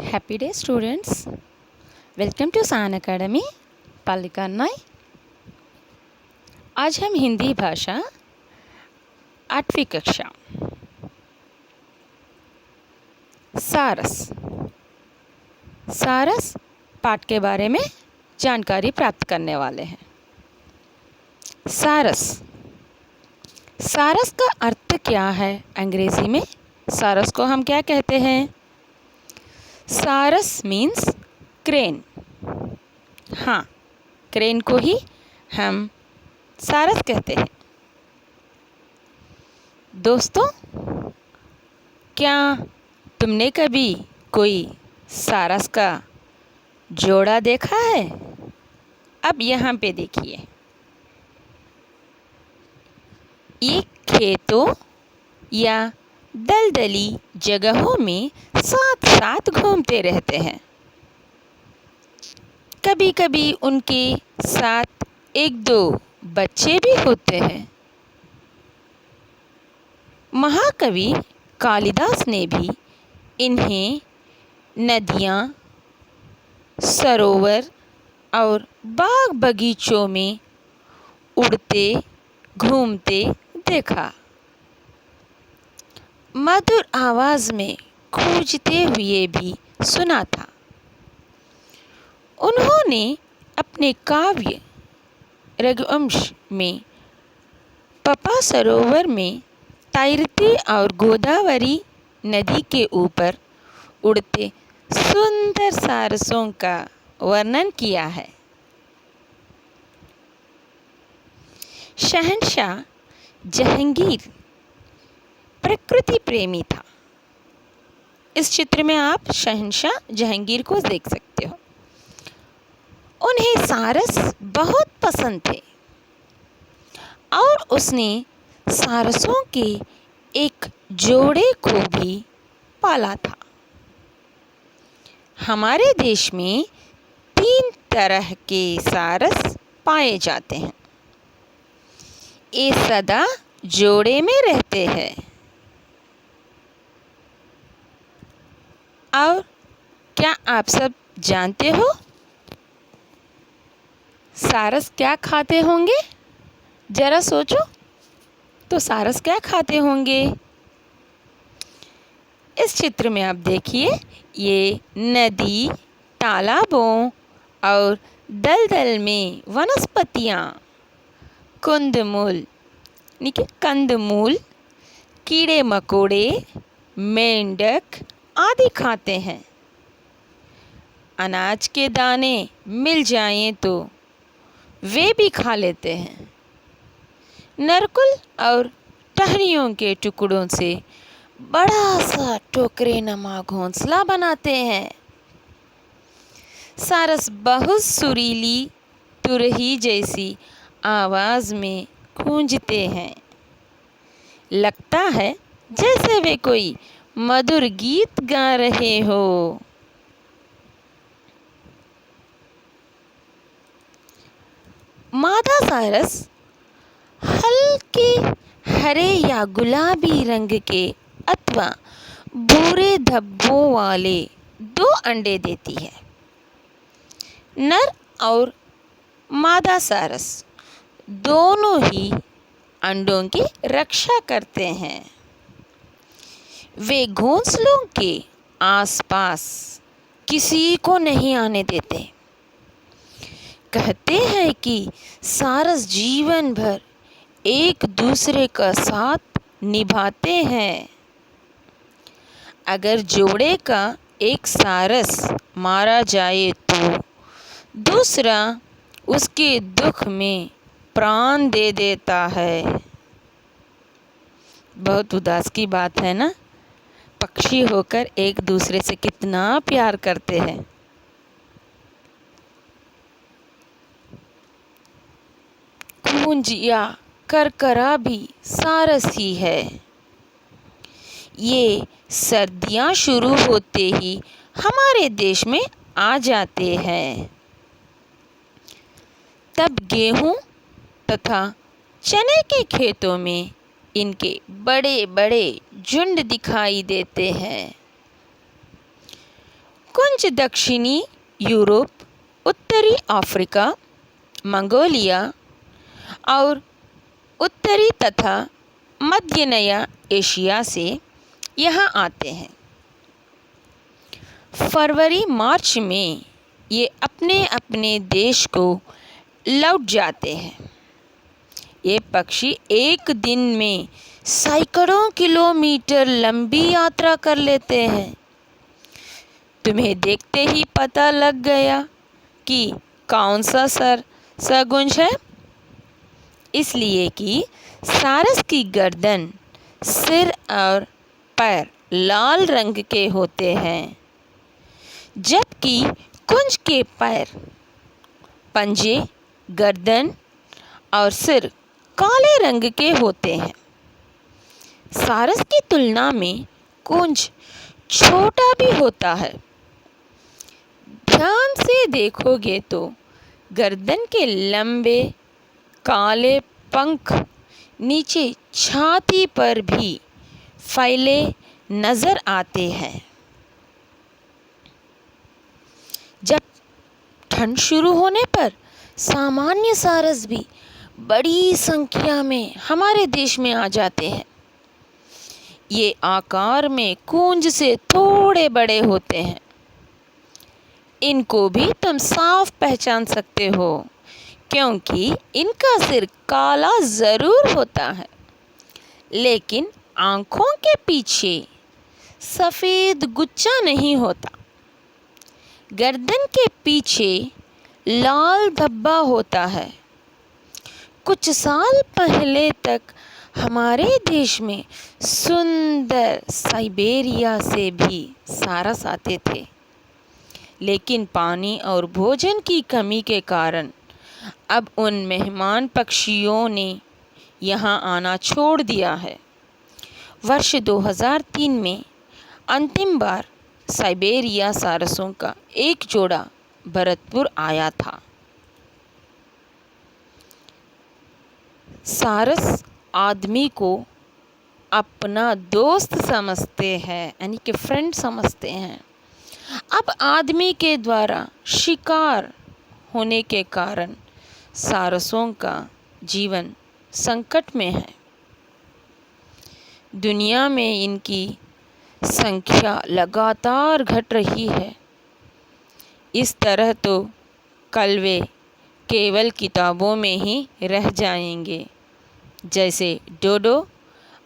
Happy day students. Welcome to Sain academy पालिकानाई। आज हम हिंदी भाषा 8वीं कक्षा सारस पाठ के बारे में जानकारी प्राप्त करने वाले हैं। सारस का अर्थ क्या है? अंग्रेजी में सारस को हम क्या कहते हैं? सारस मीन्स क्रेन। हाँ, क्रेन को ही हम सारस कहते हैं। दोस्तों, क्या तुमने कभी कोई सारस का जोड़ा देखा है? अब यहाँ पे देखिए, ये खेतों या दलदली जगहों में साथ साथ घूमते रहते हैं। कभी कभी उनके साथ एक दो बच्चे भी होते हैं। महाकवि कालिदास ने भी इन्हें नदियाँ, सरोवर और बाग बगीचों में उड़ते घूमते देखा। मधुर आवाज़ में गूंजते हुए भी सुना था। उन्होंने अपने काव्य रघुवंश में पपा सरोवर में तैरती और गोदावरी नदी के ऊपर उड़ते सुंदर सारसों का वर्णन किया है। शहंशाह जहांगीर प्रकृति प्रेमी था। इस चित्र में आप शहंशाह जहांगीर को देख सकते हो। उन्हें सारस बहुत पसंद थे और उसने सारसों के एक जोड़े को भी पाला था। हमारे देश में 3 तरह के सारस पाए जाते हैं। ये सदा जोड़े में रहते हैं। और क्या आप सब जानते हो सारस क्या खाते होंगे? जरा सोचो तो सारस क्या खाते होंगे? इस चित्र में आप देखिए, ये नदी, तालाबों और दलदल में वनस्पतियाँ, कंदमूल, कीड़े मकोड़े, मेंढक आदि खाते हैं। अनाज के दाने मिल जाएं तो वे भी खा लेते हैं। नरकुल और टहनियों के टुकड़ों से बड़ा सा टोकरे नमा घोंसला बनाते हैं। सारस बहुत सुरीली तुरही जैसी आवाज़ में गूंजते हैं। लगता है जैसे वे कोई मधुर गीत गा रहे हो। मादा सारस हल्के हरे या गुलाबी रंग के अथवा भूरे धब्बों वाले 2 अंडे देती है। नर और मादा सारस दोनों ही अंडों की रक्षा करते हैं। वे घोंसलों के आसपास किसी को नहीं आने देते। कहते हैं कि सारस जीवन भर एक दूसरे का साथ निभाते हैं। अगर जोड़े का एक सारस मारा जाए तो दूसरा उसके दुख में प्राण दे देता है। बहुत उदास की बात है ना? पक्षी होकर एक दूसरे से कितना प्यार करते हैं। गूंज या करकरा भी सारस ही है। ये सर्दियाँ शुरू होते ही हमारे देश में आ जाते हैं। तब गेहूं तथा चने के खेतों में इनके बड़े बड़े झुंड दिखाई देते हैं। कुंज दक्षिणी यूरोप, उत्तरी अफ्रीका, मंगोलिया और उत्तरी तथा मध्य एशिया से यहाँ आते हैं। फरवरी मार्च में ये अपने अपने देश को लौट जाते हैं। ये पक्षी एक दिन में सैकड़ों किलोमीटर लंबी यात्रा कर लेते हैं। तुम्हें देखते ही पता लग गया कि कौन सा सरगुंज है, इसलिए कि सारस की गर्दन, सिर और पैर लाल रंग के होते हैं, जबकि कुंज के पैर, पंजे, गर्दन और सिर काले रंग के होते हैं। सारस की तुलना में कुंज छोटा भी होता है। ध्यान से देखोगे तो गर्दन के लंबे काले पंख नीचे छाती पर भी फैले नजर आते हैं। जब ठंड शुरू होने पर सामान्य सारस भी बड़ी संख्या में हमारे देश में आ जाते हैं। ये आकार में कुंज से थोड़े बड़े होते हैं। इनको भी तुम साफ पहचान सकते हो, क्योंकि इनका सिर काला ज़रूर होता है, लेकिन आँखों के पीछे सफ़ेद गुच्छा नहीं होता। गर्दन के पीछे लाल धब्बा होता है। कुछ साल पहले तक हमारे देश में सुंदर साइबेरिया से भी सारस आते थे, लेकिन पानी और भोजन की कमी के कारण अब उन मेहमान पक्षियों ने यहाँ आना छोड़ दिया है। वर्ष 2003 में अंतिम बार साइबेरिया सारसों का एक जोड़ा भरतपुर आया था। सारस आदमी को अपना दोस्त समझते हैं, यानी कि फ्रेंड समझते हैं। अब आदमी के द्वारा शिकार होने के कारण सारसों का जीवन संकट में है। दुनिया में इनकी संख्या लगातार घट रही है। इस तरह तो कल वे केवल किताबों में ही रह जाएंगे, जैसे डोडो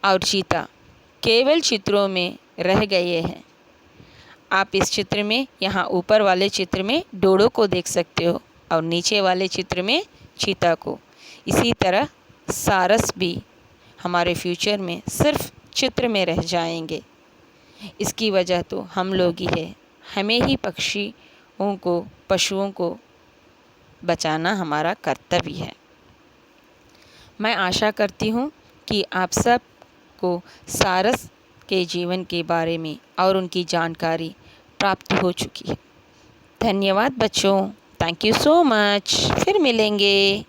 और चीता केवल चित्रों में रह गए हैं। आप इस चित्र में, यहाँ ऊपर वाले चित्र में डोडो को देख सकते हो और नीचे वाले चित्र में चीता को। इसी तरह सारस भी हमारे फ्यूचर में सिर्फ चित्र में रह जाएंगे। इसकी वजह तो हम लोग ही है। हमें ही पक्षियों को, पशुओं को बचाना हमारा कर्तव्य है। मैं आशा करती हूँ कि आप सब को सारस के जीवन के बारे में और उनकी जानकारी प्राप्त हो चुकी है। धन्यवाद बच्चों, थैंक यू सो मच। फिर मिलेंगे।